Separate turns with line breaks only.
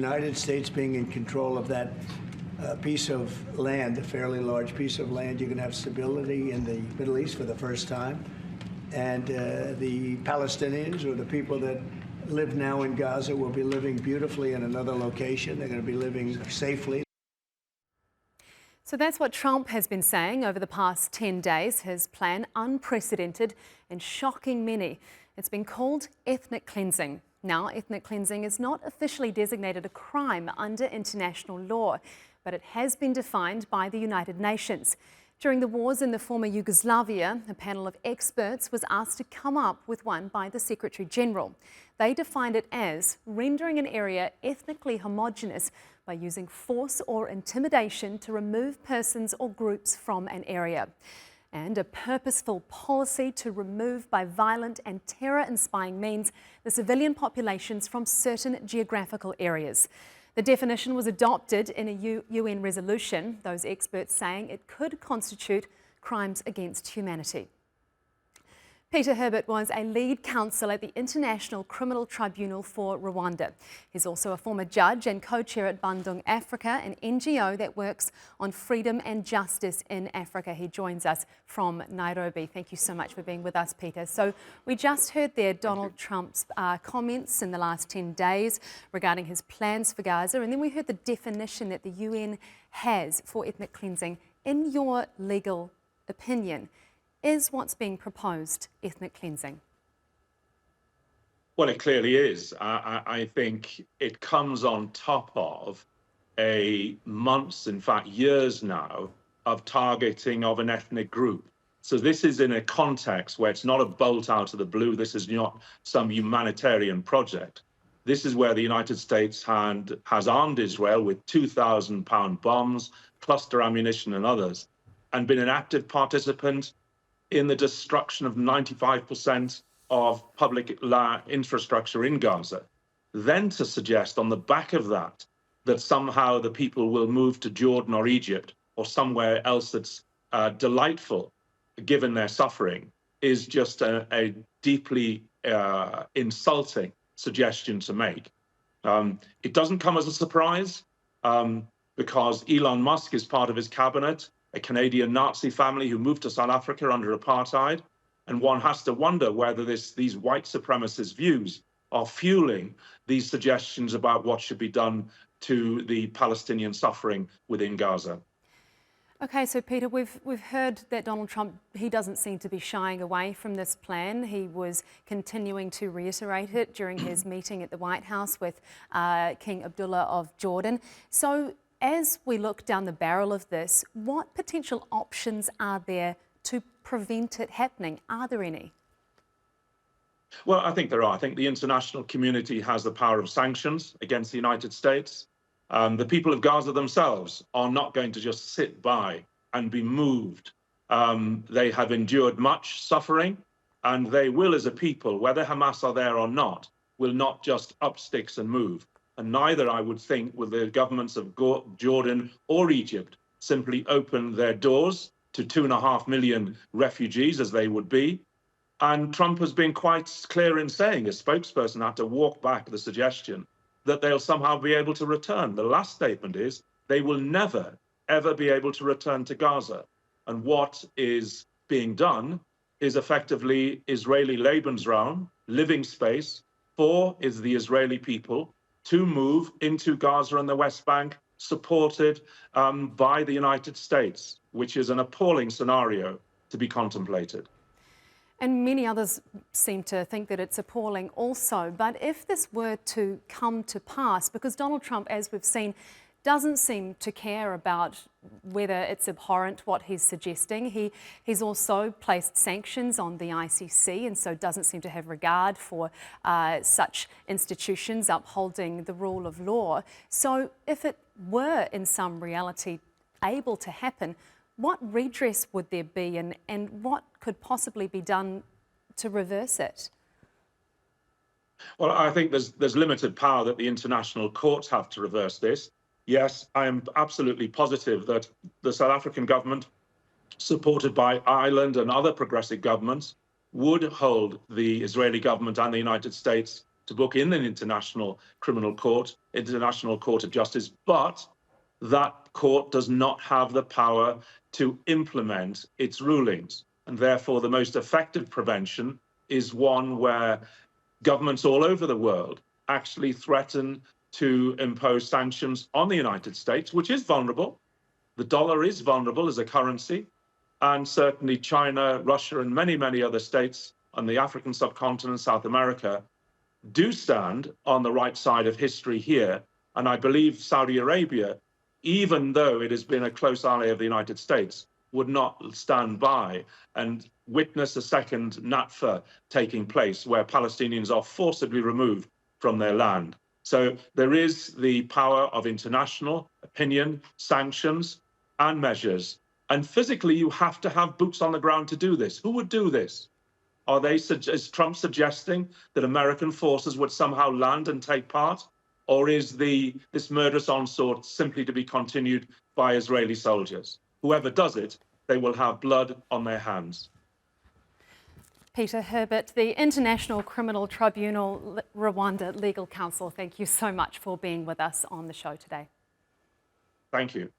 United States being in control of that piece of land, a fairly large piece of land, you can have stability in the Middle East for the first time. And the Palestinians, or the people that live now in Gaza, will be living beautifully in another location. They're going to be living safely.
So that's what Trump has been saying over the past 10 days. His plan, unprecedented and shocking many. It's been called ethnic cleansing. Now, ethnic cleansing is not officially designated a crime under international law, but it has been defined by the United Nations. During the wars in the former Yugoslavia, a panel of experts was asked to come up with one by the Secretary General. They defined it as rendering an area ethnically homogenous by using force or intimidation to remove persons or groups from an area, and a purposeful policy to remove by violent and terror-inspiring means the civilian populations from certain geographical areas. The definition was adopted in a UN resolution, those experts saying it could constitute crimes against humanity. Peter Herbert was a lead counsel at the International Criminal Tribunal for Rwanda. He's also a former judge and co-chair at Bandung Africa, an NGO that works on freedom and justice in Africa. He joins us from Nairobi. Thank you so much for being with us, Peter. So we just heard there Donald Trump's comments in the last 10 days regarding his plans for Gaza, and then we heard the definition that the UN has for ethnic cleansing. In your legal opinion, is what's being proposed ethnic cleansing?
Well, it clearly is. I think it comes on top of months, in fact years now, of targeting of an ethnic group. So this is in a context where it's not a bolt out of the blue. This is not some humanitarian project. This is where the United States has armed Israel with 2,000-pound bombs, cluster ammunition and others, and been an active participant in the destruction of 95% of public infrastructure in Gaza. Then to suggest on the back of that somehow the people will move to Jordan or Egypt or somewhere else that's delightful given their suffering is just a deeply insulting suggestion to make. It doesn't come as a surprise because Elon Musk is part of his cabinet, a Canadian Nazi family who moved to South Africa under apartheid. And one has to wonder whether these white supremacist views are fueling these suggestions about what should be done to the Palestinian suffering within Gaza.
Okay, so Peter, we've heard that Donald Trump, he doesn't seem to be shying away from this plan. He was continuing to reiterate it during his meeting at the White House with King Abdullah of Jordan. So as we look down the barrel of this, what potential options are there to prevent it happening? Are there any?
Well, I think there are. I think the international community has the power of sanctions against the United States. The people of Gaza themselves are not going to just sit by and be moved. They have endured much suffering, and they will, as a people, whether Hamas are there or not, will not just up sticks and move. And neither, I would think, will the governments of Jordan or Egypt simply open their doors to 2.5 million refugees, as they would be. And Trump has been quite clear in saying, a spokesperson had to walk back the suggestion that they'll somehow be able to return. The last statement is they will never, ever be able to return to Gaza. And what is being done is effectively Israeli Lebensraum, living space, for the Israeli people to move into Gaza and the West Bank, supported by the United States, which is an appalling scenario to be contemplated.
And many others seem to think that it's appalling also. But if this were to come to pass, because Donald Trump, as we've seen, doesn't seem to care about whether it's abhorrent what he's suggesting. He's also placed sanctions on the ICC and so doesn't seem to have regard for such institutions upholding the rule of law. So if it were in some reality able to happen, what redress would there be and what could possibly be done to reverse it?
Well, I think there's limited power that the international courts have to reverse this. Yes, I am absolutely positive that the South African government, supported by Ireland and other progressive governments, would hold the Israeli government and the United States to book in an international court of justice, but that court does not have the power to implement its rulings. And therefore, the most effective prevention is one where governments all over the world actually threaten to impose sanctions on the United States, which is vulnerable. The dollar is vulnerable as a currency. And certainly China, Russia, and many, many other states on the African subcontinent, South America, do stand on the right side of history here. And I believe Saudi Arabia, even though it has been a close ally of the United States, would not stand by and witness a second Nakba taking place where Palestinians are forcibly removed from their land. So there is the power of international opinion, sanctions, and measures. And physically, you have to have boots on the ground to do this. Who would do this? Is Trump suggesting that American forces would somehow land and take part? Or is this murderous onslaught simply to be continued by Israeli soldiers? Whoever does it, they will have blood on their hands.
Peter Herbert, the International Criminal Tribunal Rwanda Legal Counsel, thank you so much for being with us on the show today.
Thank you.